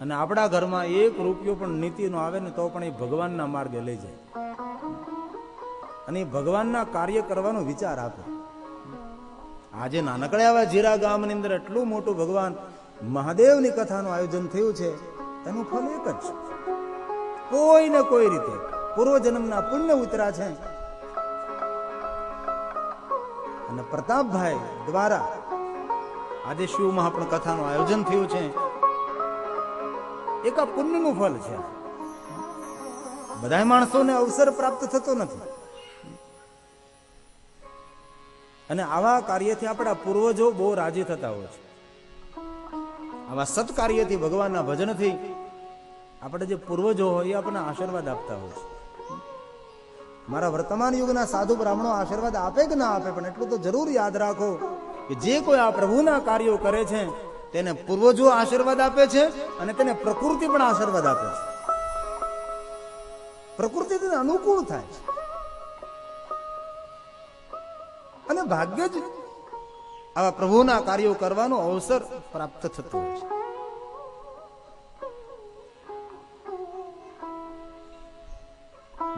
અને આપણા ઘરમાં 1 રૂપિયો પણ નીતિનો આવે ને તો પણ એ ભગવાનના માર્ગે લઈ જાય અને ભગવાનના કાર્ય કરવાનો વિચાર આપે. આજે નાનકડા એવા જીરા ગામની અંદર એટલું મોટું ભગવાન મહાદેવની કથાનું આયોજન થયું છે. એનું ફળ એક જ છે, કોઈ ને કોઈ રીતે પૂર્વજન્મના પુણ્ય ઉતરા છે. અને પ્રતાપભાઈ દ્વારા આજે શિવ મહાપણ કથાનું આયોજન થયું છે. એક આ પુણ્યનું ફળ છે. બધા માણસોને અવસર પ્રાપ્ત થતો નથી. અને આવા કાર્યથી આપણા પૂર્વજો બહુ રાજી થતા હોય છે. આવા સત્કાર્યથી, ભગવાનના ભજનથી આપણે જે પૂર્વજો હોય એ આપણને આશીર્વાદ આપતા હોય છે. મારા વર્તમાન યુગના સાધુ બ્રાહ્મણો આશીર્વાદ આપે કે ના આપે, પણ એટલું તો જરૂર યાદ રાખો કે જે કોઈ આ પ્રભુના કાર્યો કરે છે તેને પૂર્વજો આશીર્વાદ આપે છે અને તેને પ્રકૃતિ પણ આશીર્વાદ આપે છે. પ્રકૃતિ તેને અનુકૂળ થાય છે અને ભાગ્ય જ આવા પ્રભુના કાર્યો કરવાનો અવસર પ્રાપ્ત થતો હોય છે.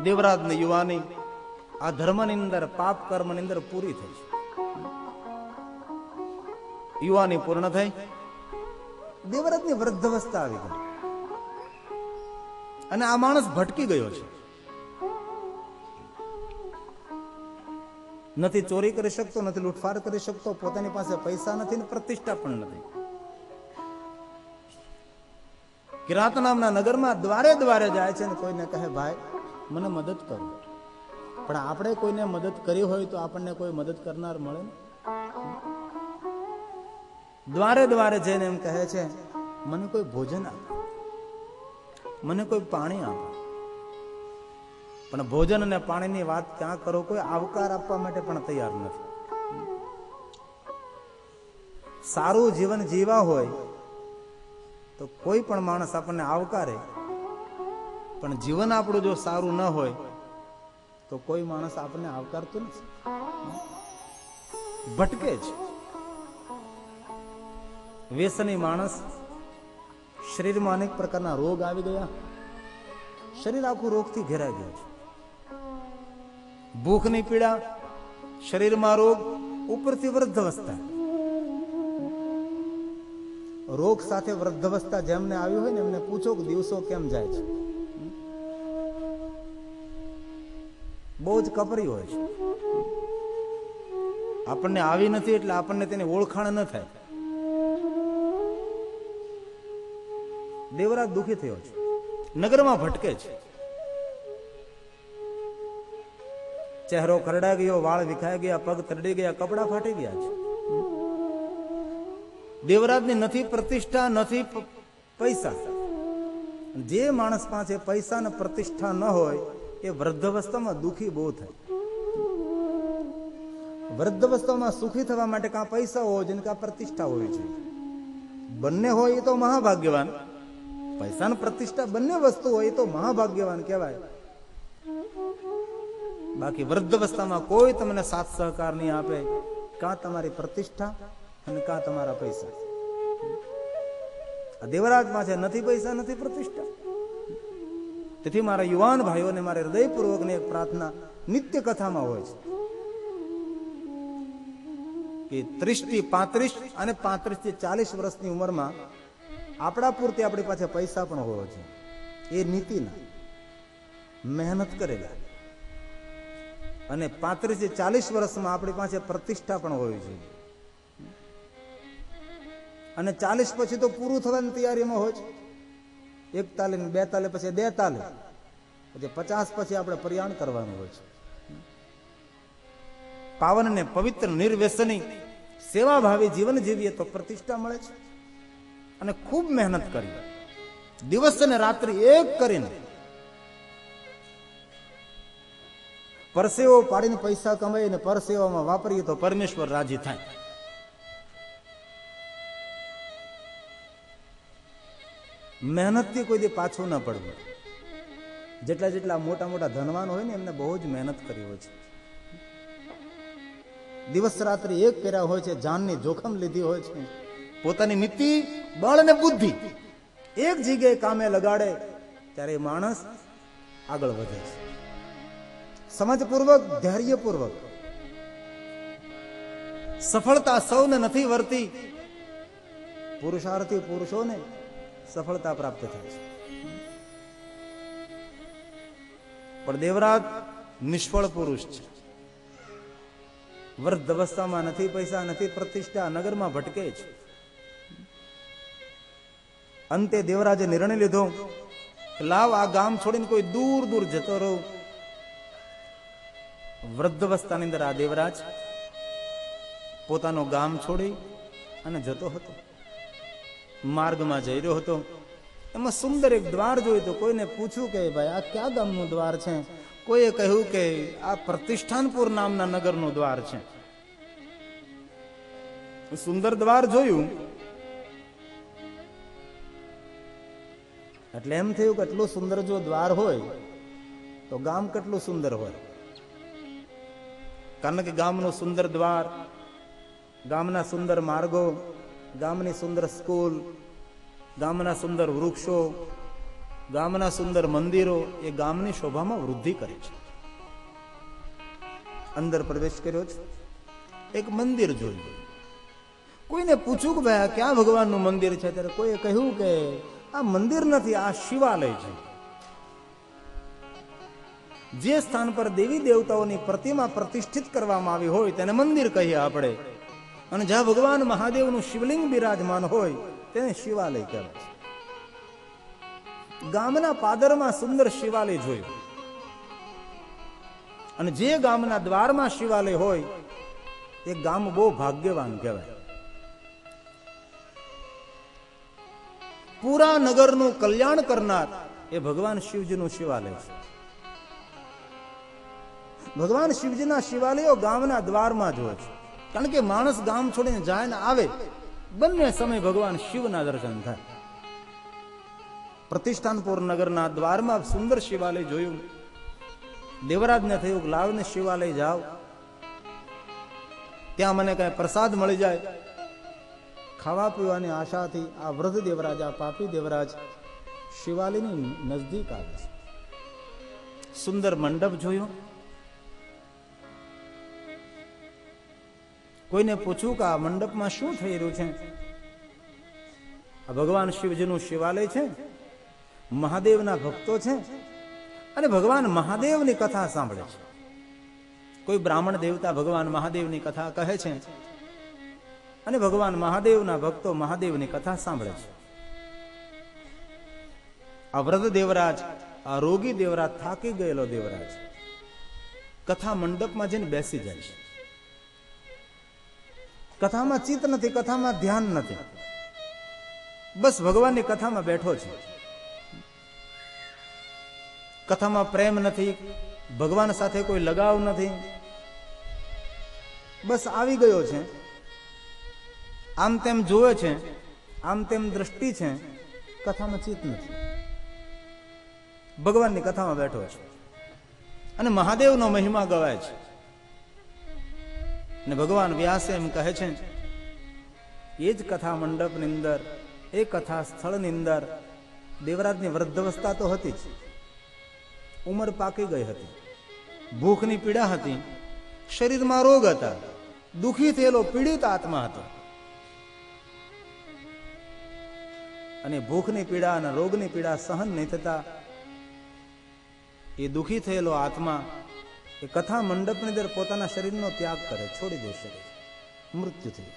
દેવરાજ ની યુવાની આ ધર્મની અંદર, પાપ કર્મની અંદર પૂરી થઈ છે. યુવાની પૂર્ણ થઈ, દેવરાજની વૃદ્ધાવસ્થા આવી ગઈ અને આ માણસ ભટકી ગયો છે. નથી ચોરી કરી શકતો, નથી લૂંટફાટ કરી શકતો, પોતાની પાસે પૈસા નથી ને પ્રતિષ્ઠા પણ નથી. કિરાત નામના નગરમાં દ્વારે દ્વારે જાય છે ને કોઈને કહે, ભાઈ મને મદદ કરો. પણ આપણે કોઈને મદદ કરી હોય તો આપણને કોઈ મદદ કરનાર મળે ને. દ્વારે દ્વારે જઈને એમ કહે છે, મને કોઈ ભોજન આપો, મને કોઈ પાણી આપો. પણ ભોજન અને પાણીની વાત ક્યાં કરો, કોઈ આવકાર આપવા માટે પણ તૈયાર નથી. સારું જીવન જીવા હોય તો કોઈ પણ માણસ આપણને આવકારે, પણ જીવન આપણું જો સારું ન હોય તો કોઈ માણસ આપણને આવકારતું નથી, ભટકે છે. વ્યસની માણસ, શરીરમાં અનેક પ્રકારના રોગ આવી ગયા, શરીર આખું રોગથી ઘેરાઈ ગયું છે. ભૂખની પીડા, શરીરમાં રોગ, ઉપરથી વૃદ્ધાવસ્થા. રોગ સાથે વૃદ્ધાવસ્થા જેમને આવી હોય ને એમને પૂછો કે દિવસો કેમ જાય છે. બહુ જ કપરી હોય છે. આપણને આવી નથી એટલે આપણને તેની ઓળખાણ ન થાય. દેવરાજ દુઃખી થયો છે, નગરમાં ભટકે છે. ચહેરો કરડા ગયો, વાળ વિખાઈ ગયા, પગ તરડી ગયા, કપડા ફાટી ગયા છે. દેવરાજની નથી પ્રતિષ્ઠા, નથી પૈસા. જે માણસ પાસે પૈસા ને પ્રતિષ્ઠા ન હોય એ વૃદ્ધાવસ્થામાં દુઃખી બહુ થાય. વૃદ્ધાવસ્થામાં સુખી થવા માટે કાં પૈસા હોવો જોઈએ, કાં પ્રતિષ્ઠા હોવી જોઈએ. બંને હોય એ તો મહાભાગ્યવાન. પૈસા ને પ્રતિષ્ઠા બંને વસ્તુ હોય એ તો મહાભાગ્યવાન કહેવાય. બાકી વૃદ્ધાવસ્થામાં કોઈ તમને સાથ સહકાર નહીં આપે, કાં તમારી પ્રતિષ્ઠા અને કાં તમારા પૈસા. આ દેવરાજમાં છે, નથી પૈસા, નથી પ્રતિષ્ઠા. તેથી મારા યુવાન ભાઈઓને મારે હૃદયપૂર્વકની એક પ્રાર્થના નિત્ય કથામાં હોય છે કે 30 થી 35 અને 35 થી 40 વર્ષની ઉંમરમાં આપણા પૂરતી આપણી પાસે પૈસા પણ હોવો છે. એ નીતિના મહેનત કરેલા. અને 35 થી 40 વર્ષમાં આપણી પાસે પ્રતિષ્ઠા પણ હોવી જોઈએ. અને 40 પછી તો પૂરું થવાની તૈયારીમાં હોય છે. 1 તાલે 2 તાલે પછી 2 તાલે પછી 50 પછી આપણે પ્રયાણ કરવાનું હોય છે. પાવન ને પવિત્ર નિર્વ્યસની સેવાભાવી જીવન જીવીએ તો પ્રતિષ્ઠા મળે છે. અને ખૂબ મહેનત કરી, દિવસ અને રાત્રિ એક કરીને પરસેવો પાડીને પૈસા કમાઈને પરસેવામાં વાપરીએ તો પરમેશ્વર રાજી થાય. મહેનતથી કોઈ દી પાછું ન પડવું. જેટલા મોટા મોટા ધનવાન હોય ને એમને બહુ જ મહેનત કરી હોય છે. દિવસ રાત્રિ એક કર્યા હોય છે, જાનની જોખમ લીધી હોય છે. પોતાની નીતિ, બળ અને બુદ્ધિ એક જગ્યાએ કામે લગાડે ત્યારે માણસ આગળ વધે છે. સમજપૂર્વક, ધૈર્યપૂર્વક. સફળતા સૌને નથી વર્તી, પુરુષાર્થી પુરુષોને સફળતા પ્રાપ્ત થાય છે. પણ દેવરાજ નિષ્ફળ પુરુષ છે. વૃદ્ધ અવસ્થામાં નથી પૈસા, નથી પ્રતિષ્ઠા, નગરમાં ભટકે છે. અંતે દેવરાજે નિર્ણય લીધો કે લાવ આ ગામ છોડીને કોઈ દૂર દૂર જતો રહો. વૃદ્ધ અવસ્થાની અંદર આ દેવરાજ પોતાનું ગામ છોડી અને જતો હતો. માર્ગમાં જઈ રહ્યો હતો. એમાં સુંદર એક દ્વાર જોયું તો કોઈને પૂછ્યું કે ભાઈ આ ક્યાં ગામનું દ્વાર છે? કોઈએ કહ્યું કે આ પ્રતિષ્ઠાનપુર નામના નગરનું દ્વાર છે. સુંદર દ્વાર જોયું એટલે એમ થયું કે એટલું સુંદર જો દ્વાર હોય તો ગામ કેટલું સુંદર હોય. કારણ કે ગામનું સુંદર દ્વાર, ગામના સુંદર માર્ગો, ગામની સુંદર સ્કૂલ, ગામના સુંદર વૃક્ષો, ગામના સુંદર મંદિરો એ ગામની શોભામાં વૃદ્ધિ કરે છે. અંદર પ્રવેશ કર્યો છે. એક મંદિર જોયું. કોઈને પૂછ્યું કે ભાઈ આ ક્યાં ભગવાનનું મંદિર છે? ત્યારે કોઈએ કહ્યું કે આ મંદિર નથી, આ શિવાલય છે. જે સ્થાન પર દેવી દેવતાઓની પ્રતિમા પ્રતિષ્ઠિત કરવામાં આવી હોય તેને મંદિર કહીએ આપણે, અને જ્યાં ભગવાન મહાદેવનું શિવલિંગ બિરાજમાન હોય તેને શિવાલય કહેવાય છે. ગામના પાદરમાં સુંદર શિવાલય જોયું, અને જે ગામના દ્વારમાં શિવાલય હોય એ ગામ બહુ ભાગ્યવાન કહેવાય. પૂરા નગરનું કલ્યાણ કરનાર એ ભગવાન શિવજીનું શિવાલય છે. ભગવાન શિવજીના શિવાલયો ગામના દ્વારમાં જ હોય છે. કારણ કે માણસ ગામ છોડીને જાય ને આવે, બંને સમય ભગવાન શિવના દર્શન થાય. પ્રતિષ્ઠાનપુર નગરના દ્વારમાં સુંદર શિવાલય જોયું. દેવરાજને થયું કે લાવને શિવાલય જાઓ, ત્યાં મને કઈ પ્રસાદ મળી જાય. ખાવા પીવાની આશાથી આ વૃદ્ધ દેવરાજ, આ પાપી દેવરાજ શિવાલયની નજદીક આવે છે. સુંદર મંડપ જોયું. કોઈને પૂછ્યું કે આ મંડપમાં શું થઈ રહ્યું છે? આ ભગવાન શિવજીનું શિવાલય છે, મહાદેવના ભક્તો છે અને ભગવાન મહાદેવની કથા સાંભળે છે. કોઈ બ્રાહ્મણ દેવતા ભગવાન મહાદેવની કથા કહે છે અને ભગવાન મહાદેવના ભક્તો મહાદેવની કથા સાંભળે છે. આ વૃદ્ધ દેવરાજ, આ રોગી દેવરાજ, થાકી ગયેલો દેવરાજ કથા મંડપમાં જઈને બેસી જાય છે. કથામાં ચિત્ત નથી, કથામાં ધ્યાન નથી, બસ ભગવાનની કથામાં બેઠો છે. કથામાં પ્રેમ નથી, ભગવાન સાથે કોઈ લગાવ નથી, બસ આવી ગયો છે. આમ તેમ જોવે છે, આમ તેમ દ્રષ્ટિ છે, કથામાં ચિત્ત નથી. ભગવાનની કથામાં બેઠો છે અને મહાદેવનો મહિમા ગવાય છે. ને ભગવાન વ્યાસે એમ કહે છે, એ જ કથા મંડપની અંદર, એ કથા સ્થળની અંદર દેવરાજની વૃદ્ધાવસ્થા તો હતી જ, ઉંમર પાકી ગઈ હતી, ભૂખની પીડા હતી, શરીરમાં રોગ હતા, દુઃખી થયેલો પીડિત આત્મા હતો. અને ભૂખની પીડા અને રોગની પીડા સહન નહીં થતા એ દુઃખી થયેલો આત્મા એ કથા મંડપની અંદર પોતાના શરીરનો ત્યાગ કરે, છોડી દે શરીર, મૃત્યુ થઈ.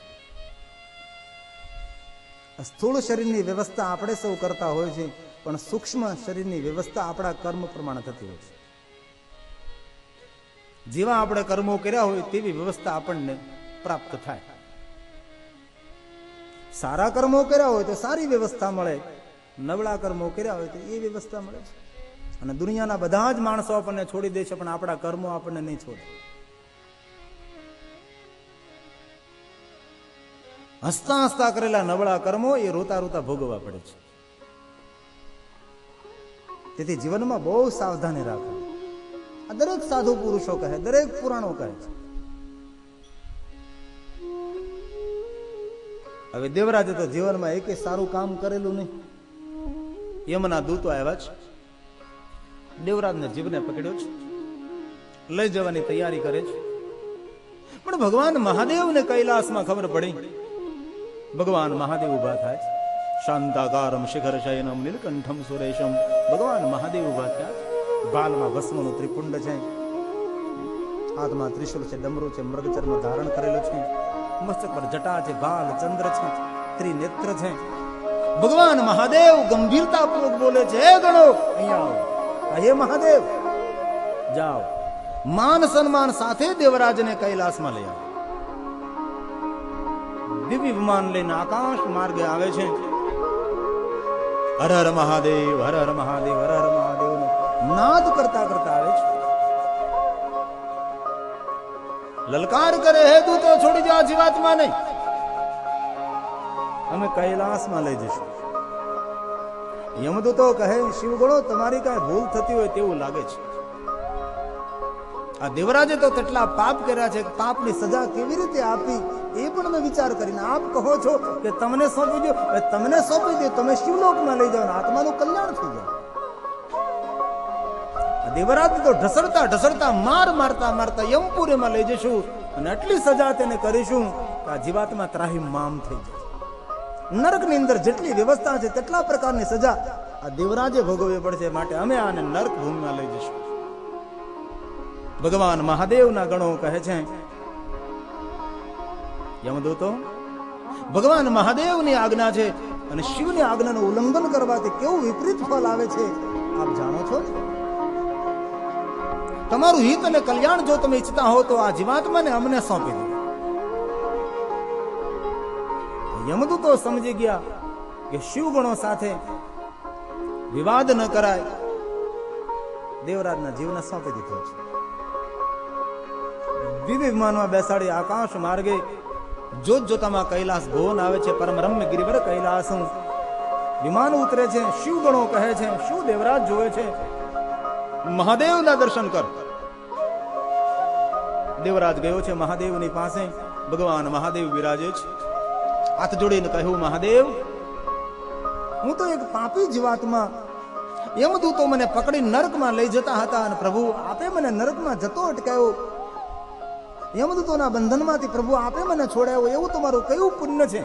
સ્થૂળ શરીરની વ્યવસ્થા આપણે સૌ કરતા હોય છે, પણ સૂક્ષ્મ શરીરની વ્યવસ્થા આપણા કર્મ પ્રમાણે થતી હોય છે. જેવા આપણે કર્મો કર્યા હોય તેવી વ્યવસ્થા આપણને પ્રાપ્ત થાય. સારા કર્મો કર્યા હોય તો સારી વ્યવસ્થા મળે, નબળા કર્મો કર્યા હોય તો એ વ્યવસ્થા મળે છે. અને દુનિયાના બધા જ માણસો આપણને છોડી દે છે, પણ આપણા કર્મો આપણને નહીં છોડે. હસતા હસતા કરેલા નબળા કર્મો એ રોતા રોતા ભોગવવા પડે છે. તેથી જીવનમાં બહુ સાવધાની રાખવી. આ દરેક સાધુ પુરુષો કહે, દરેક પુરાણો કહે છે. હવે દેવરાજે તો જીવનમાં એકે સારું કામ કરેલું નહીં. યમના દૂતો આવ્યા છે, દેવરાજને જીવને પકડ્યો છે, લઈ જવાની તૈયારી કરે છે. પણ ભગવાન મહાદેવને કૈલાસમાં ખબર પડી. ભગવાન મહાદેવ ઉભા થાય છે. શાંતાકારમ શિખર શયનમ નીલકંઠમ સુરેશમ. ભગવાન મહાદેવ ઉભા થયા. બાલમાં ભસ્મનું ત્રિપુંડ છે, હાથમાં ત્રિશુલ છે, ડમરું છે, મૃગચર્મ ધારણ કરેલું છે, મસ્તક પર જટા છે, ભાલ ચંદ્ર છે, ત્રિનેત્ર છે. ભગવાન મહાદેવ ગંભીરતાપૂર્વક બોલે છે, હે ગણો અહીંયા આવો, હે મહાદેવ જાઓ. માન સન્માન સાથે દેવરાજને કૈલાસમાં લઈ આવે. દિવ્ય વિમાન લઈને આકાશ માર્ગે આવે છે. હર હર મહાદેવ, હર હર મહાદેવ, હર હર મહાદેવ નાદ કરતા કરતા આવે છે. લલકાર કરે, હે દૂતો છોડી જાઓ જીવાત્મા નહીં, અમે કૈલાસમાં લઈ જઈશું. યમદૂતો કહે, શિવગણો તમારી કાંઈ ભૂલ થતી હોય તેવું લાગે છે. આ દેવરાજે તો કેટલા પાપ કર્યા છે, પાપની સજા કેવી રીતે આપી એ પણ અમે વિચાર કરીને આપ કહો છો કે તમને સોંપી દો, તમને સોંપી દો, તમે શિવલોકમાં લઈ જાઓ, આત્માનું કલ્યાણ થઈ જાય. દેવરાજ તો ઢસડતા ઢસડતા માર મારતા મારતા યમપુરીમાં લઈ જઈશું અને આટલી સજા તેને કરીશું કે આ જીવાત્મા ત્રાહિમ મામ થઈ જાય. નરકની અંદર જેટલી વ્યવસ્થા છે તેટલા પ્રકારની સજા આ દેવરાજે ભોગવવી પડશે, માટે અમે આને નરક ભૂમિમાં લઈ જઈશું. ભગવાન મહાદેવના ગણો કહે છે, યમદૂતો ભગવાન મહાદેવની આજ્ઞા છે અને શિવની આજ્ઞાનું ઉલ્લંઘન કરવાથી કેવું વિપરીત ફળ આવે છે આપ જાણો છો. તમારું હિત અને કલ્યાણ જો તમે ઈચ્છતા હો તો આ જીવાત્માને અમને સોંપી દો. યમદૂતો સમજી ગયા કે શિવગણો સાથે વિવાદ ન કરાય, દેવરાજના જીવને સોંપી દીધો છે. દિવ્ય વિમાનમાં બેસાડી આકાશ માર્ગે જોત જોતામાં કૈલાસ ભુવન આવે છે. પરમ રમ્ય ગિરિવર કૈલાસ વિમાન ઉતરે છે. શિવગણો કહે છે, શું દેવરાજ જોવે છે, મહાદેવના દર્શન કર. દેવરાજ ગયો છે મહાદેવની પાસે. ભગવાન મહાદેવ વિરાજે છે. હાથ જોડીને કહ્યું, મહાદેવ હું તો એક પાપી જીવાત્મા, યમદૂતો મને પકડી નરકમાં લઈ જતા હતા અને પ્રભુ આપે મને નરકમાં જતો અટકાયો. યમદૂતોના બંધનમાંથી પ્રભુ આપે મને છોડાયો. એવું તમારું કયું પુણ્ય છે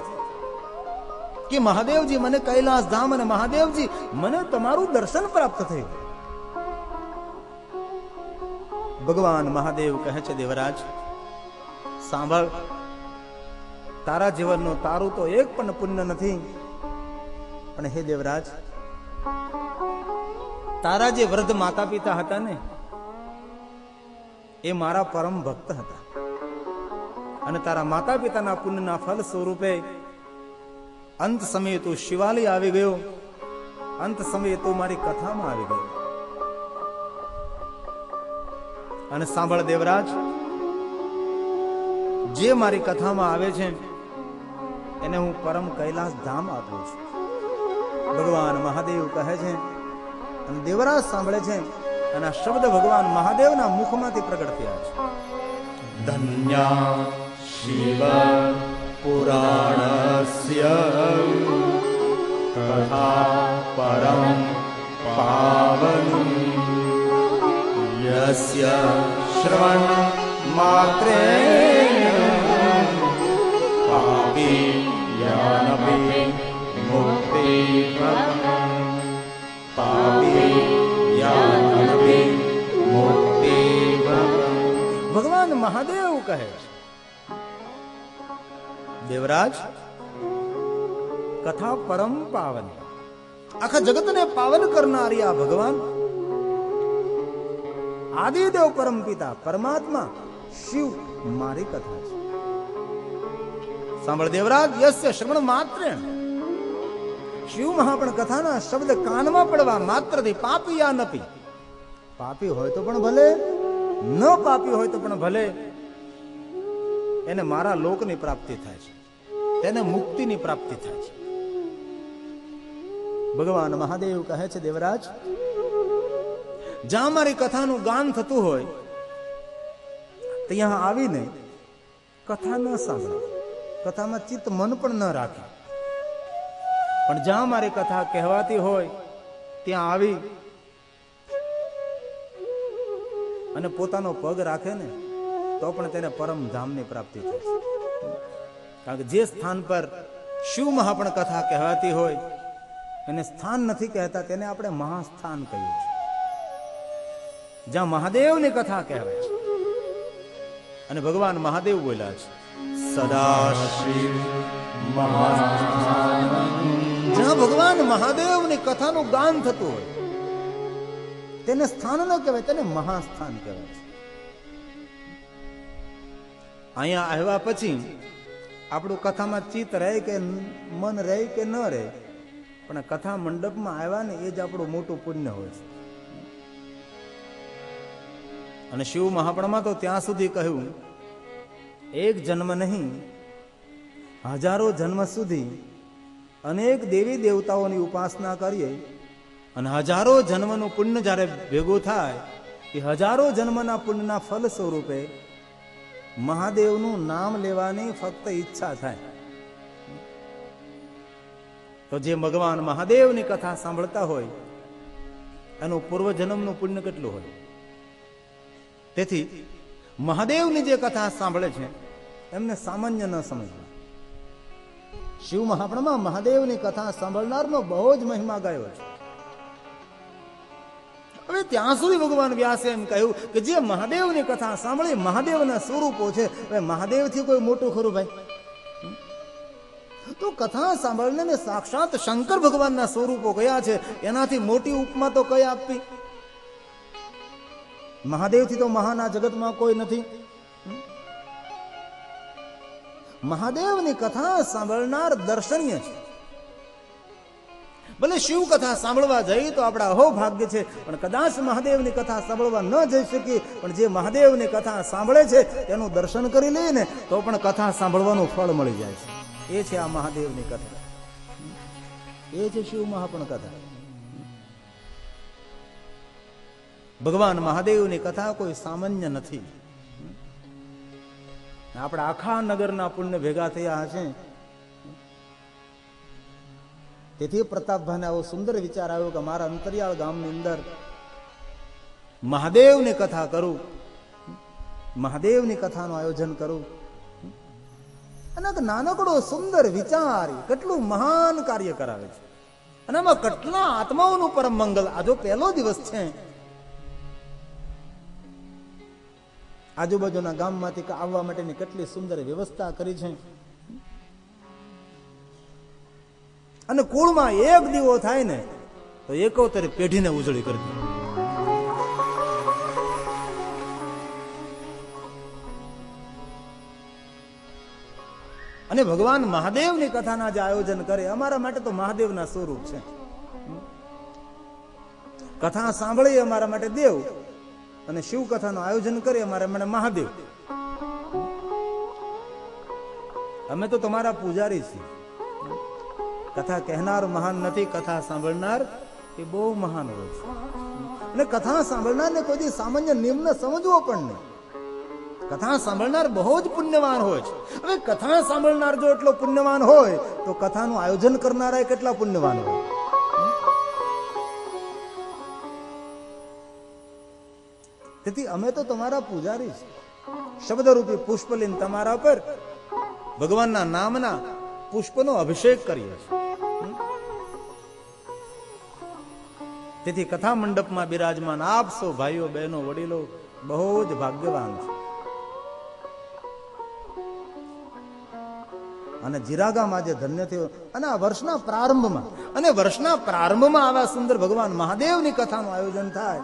કે મહાદેવજી મને કૈલાસ ધામ અને મહાદેવજી મને તમારું દર્શન પ્રાપ્ત થયું. ભગવાન મહાદેવ કહે છે, દેવરાજ સાંભળ, તારા જીવનનું તારું તો એક પણ પુણ્ય નથી, પણ હે દેવરાજ તારા જે વૃદ્ધ માતા પિતા હતા ને એ મારા પરમ ભક્ત હતા અને તારા માતા પિતાના પુણ્યના ફળ સ્વરૂપે અંત સમયે તું શિવાલય આવી ગયો, અંત સમયે તું મારી કથામાં આવી ગયો. અને સાંભળ દેવરાજ, જે મારી કથામાં આવે છે એને હું પરમ કૈલાસ ધામ આપું છું. ભગવાન મહાદેવ કહે છે અને દેવરાજ સાંભળે છે અને આ શબ્દ ભગવાન મહાદેવના મુખમાંથી પ્રગટ થયા છે. ધન્યા શિવ પુરાણસ્ય કથા પરમ પાવનમ યસ્ય શ્રવણ માત્રેણ પાપી યાનપી મુક્તિ પાપી યાનપી મુક્તિ. ભગવાન મહાદેવ કહે છે, દેવરાજ કથા પરમ પાવન, આખા જગતને પાવન કરનારી આ ભગવાન આદિદેવ પરમ પિતા પરમાત્મા શિવ મારી કથા છે. સાંભળ દેવરાજ, યસ્ય શ્રવણ માત્રેણ, શિવ મહાપણ કથાના શબ્દ કાનમાં પડવા માત્રથી પાપી યા નપી, પાપી હોય તો પણ ભલે, ન પાપી હોય તો પણ ભલે, એને મારા લોકની પ્રાપ્તિ થાય છે, તેને મુક્તિની પ્રાપ્તિ થાય છે. ભગવાન મહાદેવ કહે છે, દેવરાજ જ્યાં મારી કથાનું ગાન થતું હોય ત્યાં આવીને કથા ન સાંભળે, કથામાં ચિત્ત મન પણ ન રાખે, પણ જ્યાં મારી કથા કહેવાતી હોય ત્યાં આવી અને પોતાનો પગ રાખે ને તો પણ તેને પરમધામની પ્રાપ્તિ થશે. કારણ કે જે સ્થાન પર શિવ મહાપણ કથા કહેવાતી હોય એને સ્થાન નથી કહેતા, તેને આપણે મહાસ્થાન કહીએ છીએ. જ્યાં મહાદેવની કથા કહેવાય છે અને ભગવાન મહાદેવ બોલ્યા છે સદાશિવ જ્યાં ભગવાન મહાદેવની કથાનું ગાન થતું હોય તેને સ્થાન ન કહેવાય, તેને મહાસ્થાન કહેવાય છે. અહીંયા આવ્યા પછી આપણું કથામાં ચિત્ત રહે કે મન રહે કે ન રહે, પણ કથા મંડપમાં આવ્યા ને એ જ આપણું મોટું પુણ્ય હોય છે. અને શિવ મહાપણમાં તો ત્યાં સુધી કહ્યું એક જન્મ નહીં, હજારો જન્મ સુધી અનેક દેવી દેવતાઓની ઉપાસના કરીએ અને હજારો જન્મનું પુણ્ય જ્યારે ભેગું થાય એ હજારો જન્મના પુણ્યના ફલ સ્વરૂપે મહાદેવનું નામ લેવાની ફક્ત ઈચ્છા થાય. તો જે ભગવાન મહાદેવની કથા સાંભળતા હોય એનું પૂર્વજન્મનું પુણ્ય કેટલું હોય. તેથી મહાદેવની જે કથા સાંભળે છે એમને સામાન્ય ન સમજવા. શિવ મહાપણમાં મહાદેવની કથા સાંભળનારનો બહુ જ મહિમા ગાયો છે. હવે ત્યાં સુધી ભગવાન વ્યાસે એમ કહ્યું કે જે મહાદેવની કથા સાંભળી મહાદેવના સ્વરૂપો છે. હવે મહાદેવથી કોઈ મોટું ખરું ભાઈ? તો કથા સાંભળને સાક્ષાત શંકર ભગવાનના સ્વરૂપો કયા છે, એનાથી મોટી ઉપમા તો કઈ આપવી? મહાદેવથી તો મહાન આ જગતમાં કોઈ નથી. મહાદેવની કથા સાંભળનાર દર્શનીય છે. ભલે શિવ કથા સાંભળવા જઈએ તો આપણા અહો ભાગ્ય છે, પણ કદાચ મહાદેવની કથા સાંભળવા ન જઈ શકીએ, પણ જે મહાદેવની કથા સાંભળે છે તેનું દર્શન કરી લઈએ ને તો પણ કથા સાંભળવાનું ફળ મળી જાય છે. એ છે આ મહાદેવની કથા, એ છે શિવ મહાપણ કથા. ભગવાન મહાદેવની કથા કોઈ સામાન્ય નથી. આપણા આખા નગરના પુણ્ય ભેગા થયા હશે. તેથી પ્રતાપભાઈને આવો સુંદર વિચાર આવ્યો કે મારા અંતરિયાળ ગામની અંદર મહાદેવની કથા કરું, મહાદેવની કથાનું આયોજન કરું. અને નાનકડો સુંદર વિચાર કેટલું મહાન કાર્ય કરાવે છે. અને આમાં કેટલા આત્માઓનું પરમ મંગલ. આ જો પહેલો દિવસ છે, આજુબાજુના ગામમાંથી આવવા માટેની કેટલી સુંદર વ્યવસ્થા કરી છે. અને કુળમાં એક દીવો થાય ને તો 71 પેઢીને ઉજળી કરી દે. અને ભગવાન મહાદેવની કથાના જે આયોજન કરે અમારા માટે તો મહાદેવના સ્વરૂપ છે. કથા સાંભળી અમારા માટે દેવ અને શિવ કથાનું આયોજન કરે અમારા માટે મહાદેવ. અમે તો તમારા પૂજારી છીએ. કથા કહેનાર મહાન નથી, કથા સાંભળનાર એ બહુ મહાન હોય છે. અને કથા સાંભળનારને કોઈ સામાન્ય નિમ્ન સમજવો પણ નહીં. કથા સાંભળનાર બહુ જ પુણ્યવાન હોય છે. હવે કથા સાંભળનાર જો એટલો પુણ્યવાન હોય તો કથાનું આયોજન કરનારા કેટલા પુણ્યવાન હોય. તેથી અમે તો તમારા પૂજારી છે. શબ્દરૂપી પુષ્પ લઈને તમારા પર ભગવાનના નામના પુષ્પનો અભિષેક કરીએ છીએ. તેથી કથા મંડપમાં બિરાજમાન આપ સૌ ભાઈઓ બહેનો વડીલો બહુ જ ભાગ્યવાન છે. અને જીરાગામાં જે ધન્ય થયો અને આ વર્ષના પ્રારંભમાં આવા સુંદર ભગવાન મહાદેવની કથાનું આયોજન થાય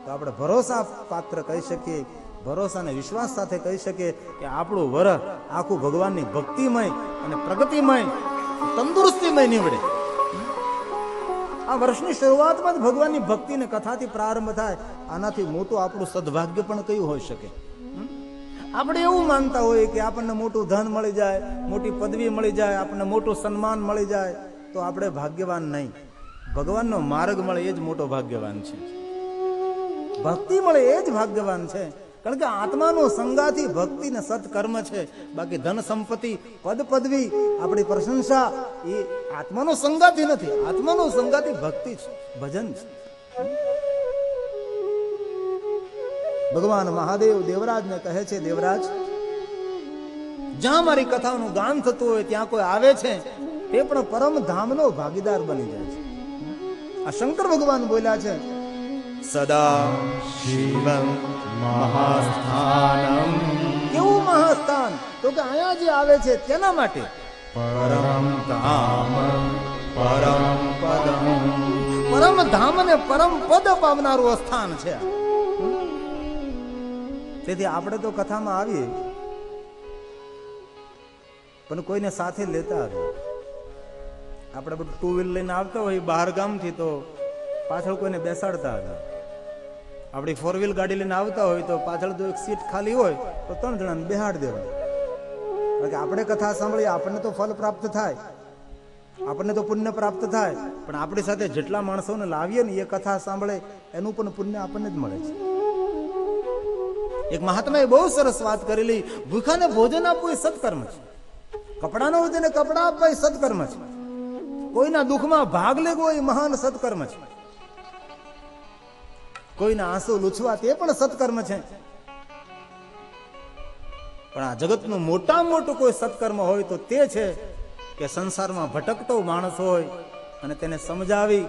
તો આપણે ભરોસા પાત્ર કહી શકીએ, ભરોસા અને વિશ્વાસ સાથે કહી શકીએ કે આપણું વર્ષ આખું ભગવાનની ભક્તિમય અને પ્રગતિમય તંદુરસ્તીમય નીવડે. આ વર્ષની શરૂઆતમાં જ ભગવાનની ભક્તિ અને કથાથી પ્રારંભ થાય. આનાથી મોટું આપણું સદભાગ્ય પણ કયું હોઈ શકે? આપણે એવું માનતા હોઈએ કે આપણને મોટું ધન મળી જાય, મોટી પદવી મળી જાય, આપણને મોટું સન્માન મળી જાય તો આપણે ભાગ્યવાન નહીં. ભગવાનનો માર્ગ મળે એ જ મોટો ભાગ્યવાન છે. ભક્તિ મળે એ જ ભાગ્યવાન છે. કારણ કે આત્માનો સંગાથી ભક્તિ ને સત્કર્મ છે. બાકી ધન સંપત્તિ, પદ પદવી, આપણી પ્રશંસા એ આત્માનો સંગાથી નથી. આત્માનો સંગાથી ભક્તિ છે, ભજન છે. ભગવાન મહાદેવ દેવરાજને કહે છે, દેવરાજ, જ્યાં મારી કથાનું ગાન થતું હોય ત્યાં કોઈ આવે છે તે પણ પરમ ધામનો ભાગીદાર બની જાય છે. આ શંકર ભગવાન બોલ્યા છે, સદા શિવં મહાસ્થાનમ. કેવું મહાસ્થાન? તો કે અહીંયા જે આવે છે તેના માટે પરમ ધામ પરમ પદમ. પરમ ધામ અને પરમ પદ પામનારું સ્થાન છે. તેથી આપણે તો કથામાં આવીએ પણ કોઈને સાથે લેતા આવે. આપણે બધું ટુ વ્હીલ લઈને આવતા હોય બહાર ગામથી તો પાછળ કોઈને બેસાડતા હતા. આપણી ફોર વ્હીલ ગાડી લઈને આવતા હોય તો પાછળ જો એક સીટ ખાલી હોય તો 3 જણાને બેહાડ દેવાય. કારણ કે આપણે કથા સાંભળીએ, આપણને તો ફલ પ્રાપ્ત થાય, આપણને તો પુણ્ય પ્રાપ્ત થાય, પણ આપણી સાથે જેટલા માણસોને લાવીએ ને એ કથા સાંભળે એનું પણ પુણ્ય આપણને જ મળે છે. એક મહાત્માએ બહુ સરસ વાત કરેલી, ભૂખાને ભોજન આપવું એ સત્કર્મ છે. કપડાનો હોય તેને કપડા આપવા એ સત્કર્મ છે. કોઈના દુઃખમાં ભાગ લેવો એ મહાન સત્કર્મ છે. કોઈના આંસુ લૂછવા તે પણ સત્કર્મ છે. પણ આ જગતનું મોટામાં મોટું કોઈ સત્કર્મ હોય તો તે છે કે સંસારમાં ભટકતો માણસ હોય અને તેને સમજાવી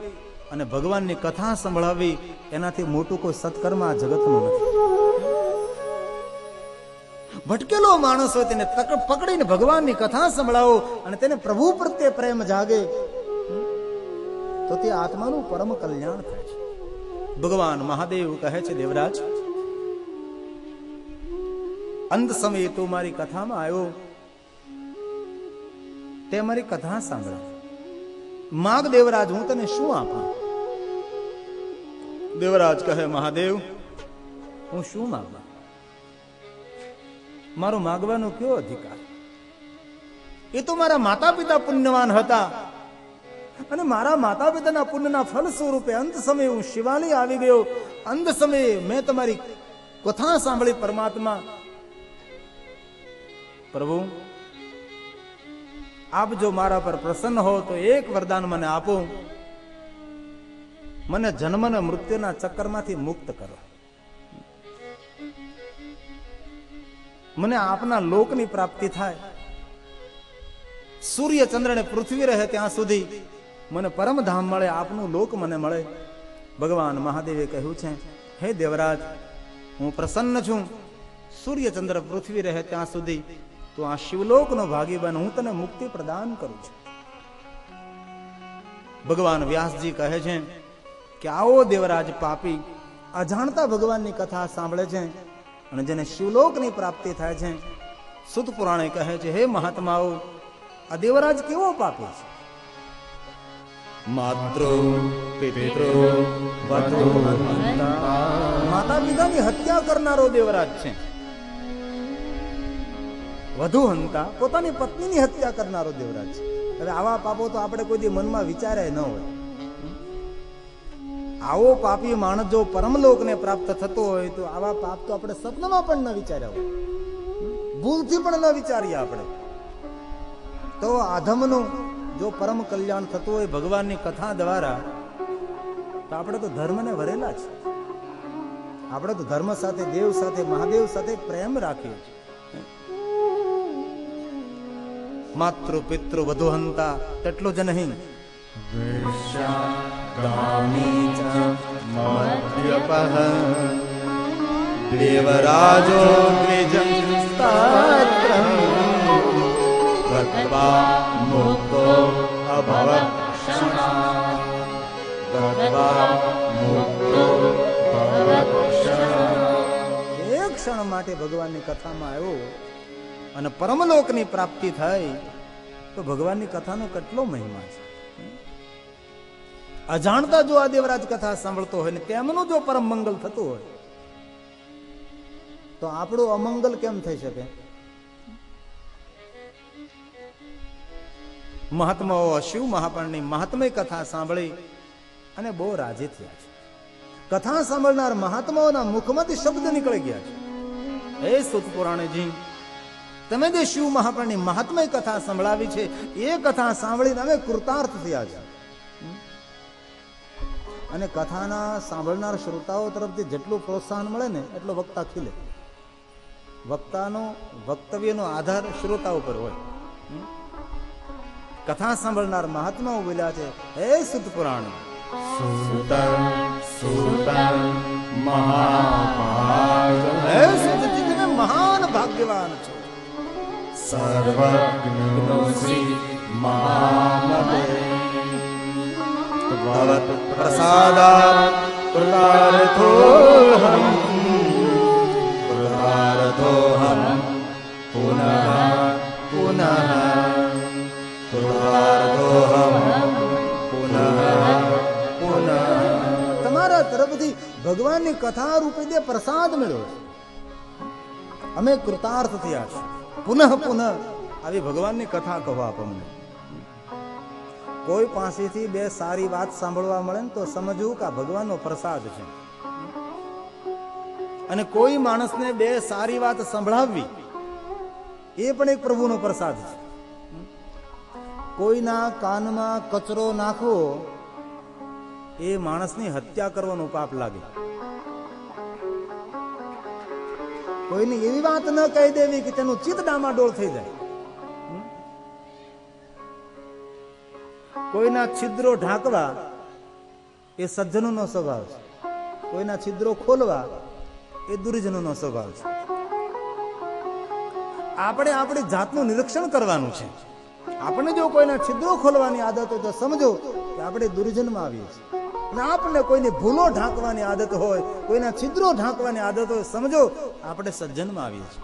અને ભગવાનની કથા સંભળાવી, એનાથી મોટું કોઈ સત્કર્મ આ જગતનું નથી. ભટકેલો માણસ હોય તેને પકડીને ભગવાનની કથા સંભળાવો અને તેને પ્રભુ પ્રત્યે પ્રેમ જાગે તો તે આત્માનું પરમ કલ્યાણ થાય છે. ભગવાન મહાદેવ કહે છે, દેવરાજ, અંત સમયે તું મારી કથામાં આવ્યો, તે મારી કથા સાંભળા. માગ દેવરાજ, હું તને શું આપું? દેવરાજ કહે, મહાદેવ, હું શું માગવા? મારો માગવાનો કયો અધિકાર? એ તો મારા માતા પિતા પુણ્યવાન હતા અને મારા માતા પિતાના પુણ્યના ફળ સ્વરૂપે અંત સમયે હું શિવાલય આવી ગયો. અંત સમયે મેં તમારી કથા સાંભળી. પરમાત્મા, પ્રભુ, આપ જો મારા પર પ્રસન્ન હો તો એક વરદાન મને આપો, મને જન્મ અને મૃત્યુના ચક્કરમાંથી મુક્ત કરો. મને આપના લોકની પ્રાપ્તિ થાય. સૂર્ય ચંદ્ર ને પૃથ્વી રહે ત્યાં સુધી મને પરમધામ મળે, આપનું લોક મને મળે. ભગવાન મહાદેવે કહ્યું છે, હે દેવરાજ, હું પ્રસન્ન છું. સૂર્ય ચંદ્ર પૃથ્વી રહે ત્યાં સુધી તું આ શિવલોકનો ભાગી બન, હું તને મુક્તિ પ્રદાન કરું છું. ભગવાન વ્યાસજી કહે છે કે આવો દેવરાજ પાપી અજાણતા ભગવાનની કથા સાંભળે છે અને જેને શિવલોકની પ્રાપ્તિ થાય છે. સુત પુરાણે કહે છે, હે મહાત્માઓ, આ દેવરાજ કેવો પાપી છે? માતૃ પિતૃ વધુ માતા પિતાની હત્યા કરનારો દેવરાજ છે. વધુ હંતા, પોતાની પત્નીની હત્યા કરનારો દેવરાજ છે. હવે આવા પાપો તો આપણે કોઈ દી મનમાં વિચારે ન હોય. આવો પાપી માણસ જો પરમલોકને પ્રાપ્ત થતો હોય તો આવા પાપ તો આપણે સપનામાં પણ ન વિચાર્યા હોય, ભૂલથી પણ ન વિચારીએ આપણે. તો આધમનું જો પરમ કલ્યાણ થતું હોય ભગવાનની કથા દ્વારા, તો આપણે તો ધર્મને વરેલા છે. આપણે તો ધર્મ સાથે, દેવ સાથે, મહાદેવ સાથે પ્રેમ રાખીએ છીએ. માતૃ પિતૃ વધુ હંતા તેટલું જ નહીં, વેશ્યાગામી ચ મદ્યપઃ દેવરાજો દ્વિજસ્તત્ર ગત્વા મુક્તો અભવક્ષણા ગત્વા મુક્તો અભવક્ષણા. એક ક્ષણ માટે ભગવાનની કથામાં આવ્યો અને પરમલોકની પ્રાપ્તિ થઈ, તો ભગવાનની કથાનો કેટલો મહિમા છે. અજાણતા જો આ દેવરાજ કથા સાંભળતો હોય ને તેમનું જો પરમ મંગલ થતું હોય તો આપણું અમંગલ કેમ થઈ શકે? મહાત્માઓ શિવ મહાપણની મહાત્મય કથા સાંભળી અને બહુ રાજી થયા છે. કથા સાંભળનાર મહાત્માઓના મુખમાંથી શબ્દ નીકળી ગયા છે. હે સુત પુરાણેજી, તમે જે શિવ મહાપ્રાણની મહાત્મય કથા સંભળાવી છે એ કથા સાંભળીને અમે કૃતાર્થ થયા છે. અને કથાના સાંભળનાર શ્રોતાઓ તરફથી જેટલું પ્રોત્સાહન મળે ને એટલો વક્તા ખીલે. વક્તાનો વક્તવ્યનો આધાર શ્રોતા ઉપર હોય. કથા સાંભળનાર મહાત્માઓ બોલ્યા છે, હે સુત પુરાણ, હે સુતજી, તમે મહાન ભાગ્યવાન છો. સર્વજ્ઞોસી મહામતે ભવત પ્રસાદાત કૃતાર્થોહમ પુનઃ પુનઃ કૃતાર્થોહમ પુનઃ પુનઃ. તમારા તરફથી ભગવાનની કથા રૂપે જે પ્રસાદ મળ્યો છે, અમે કૃતાર્થ થયા છે. પુનઃ પુનઃ આવી ભગવાનની કથા કહો આપ અમને. કોઈ પાસેથી બે સારી વાત સાંભળવા મળે ને તો સમજવું કે આ ભગવાનનો પ્રસાદ છે. અને કોઈ માણસને બે સારી વાત સંભળાવવી એ પણ એક પ્રભુનો પ્રસાદ છે. કોઈના કાનમાં કચરો નાખવો એ માણસની હત્યા કરવાનો પાપ લાગે. કોઈની એવી વાત ન કહી દેવી કે તેનું ચિત્ત ડામાડોળ થઈ જાય. કોઈના છિદ્રો ઢાંકવા એ સજ્જનોનો સ્વભાવ છે. કોઈના છિદ્રો ખોલવા એ દુર્જનોનો સ્વભાવ છે. આપણે આપણી જાતનું નિરીક્ષણ કરવાનું છે. આપણે જો કોઈના છિદ્રો ખોલવાની આદત હોય તો સમજો કે આપણે દુર્જનમાં આવીએ છીએ. અને આપણને કોઈની ભૂલો ઢાંકવાની આદત હોય, કોઈના છિદ્રો ઢાંકવાની આદત હોય, સમજો આપણે સજ્જનમાં આવીએ છીએ.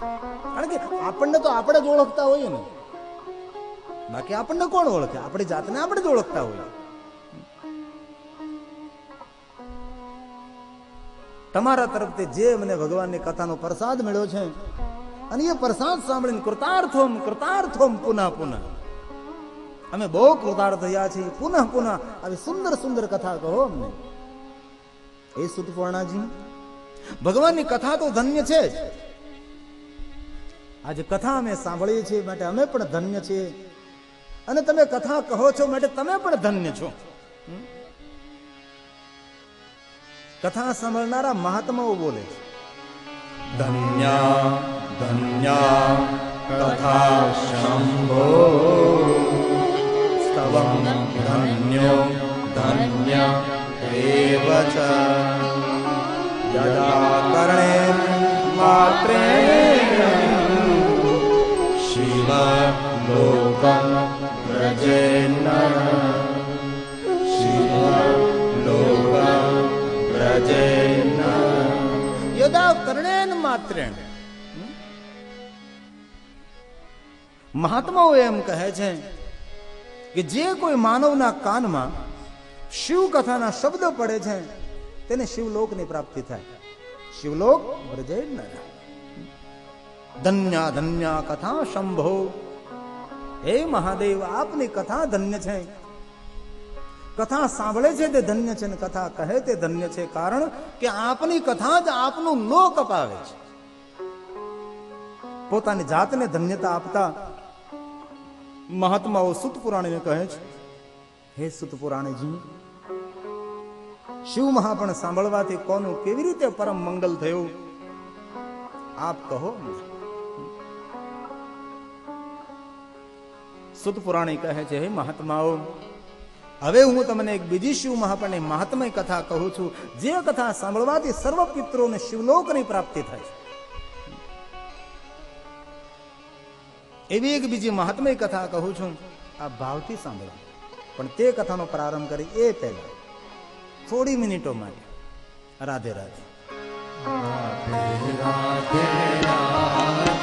કારણ કે આપણને તો આપણે જ ઓળખતા હોઈએ ને, બાકી આપણને કોણ ઓળખે? આપણી જાતને આપણે જ ઓળખતા હોઈએ. તમારા તરફથી જે મને ભગવાનની કથાનો પ્રસાદ મળ્યો છે અને એ પ્રસાદ સાંભળીને કૃતાર્થોમ કૃતાર્થોમ પુનઃ પુનઃ, અમે બહુ કૃતાર્થ થયા છીએ. પુનઃ પુનઃ આવી સુંદર સુંદર કથા કહો અમને. એ સુત પૂર્ણાજી, ભગવાનની કથા તો ધન્ય છે જ. આજે કથા અમે સાંભળીએ છીએ માટે અમે પણ ધન્ય છીએ, અને તમે કથા કહો છો માટે તમે પણ ધન્ય છો. કથા સાંભળનારા મહાત્માઓ બોલે છે, ધન્યા ધન્યા કથા શંભો સ્તવં ધન્યો ધન્ય એવ ચ યદા કર્ણેન માત્રેણ શિવ લોકં વ્રજેન્ન શિવ લોકં વ્રજેન્ન યદા કર્ણેન માત્રેણ. મહાત્માઓ એમ કહે છે કે જે કોઈ માનવના કાનમાં શિવ કથાના શબ્દ પડે છે તેને શિવલોકની પ્રાપ્તિ થાય. શિવલોક વ્રજેન્ન. ધન્યા ધન્યા કથા શંભો. હે મહાદેવ, આપની કથા ધન્ય છે. કથા સાંભળે છે તે ધન્ય છે, ને કથા કહે તે ધન્ય છે. કારણ કે આપની કથા જ આપનું લોક અપાવે છે. પોતાની જાતને ધન્યતા આપતા મહાત્માઓ સુત પુરાણીને કહે છે, હે સુત પુરાણીજી, શિવ મહાપણ સાંભળવાથી કોનું કેવી રીતે પરમ મંગલ થયું આપ કહો. સુત પુરાણી કહે છે, હે મહાત્માઓ, હવે હું તમને એક બીજી શિવ મહાપણની મહાત્મય કથા કહું છું, જે કથા સાંભળવાથી સર્વ પિતરોને શિવલોકની પ્રાપ્તિ થાય છે. એવી એક બીજી મહાત્મય કથા કહું છું, આ ભાવથી સાંભળો. પણ તે કથાનો પ્રારંભ કરી એ પહેલા થોડી મિનિટો માટે રાધે રાધે. રાધે રાધે.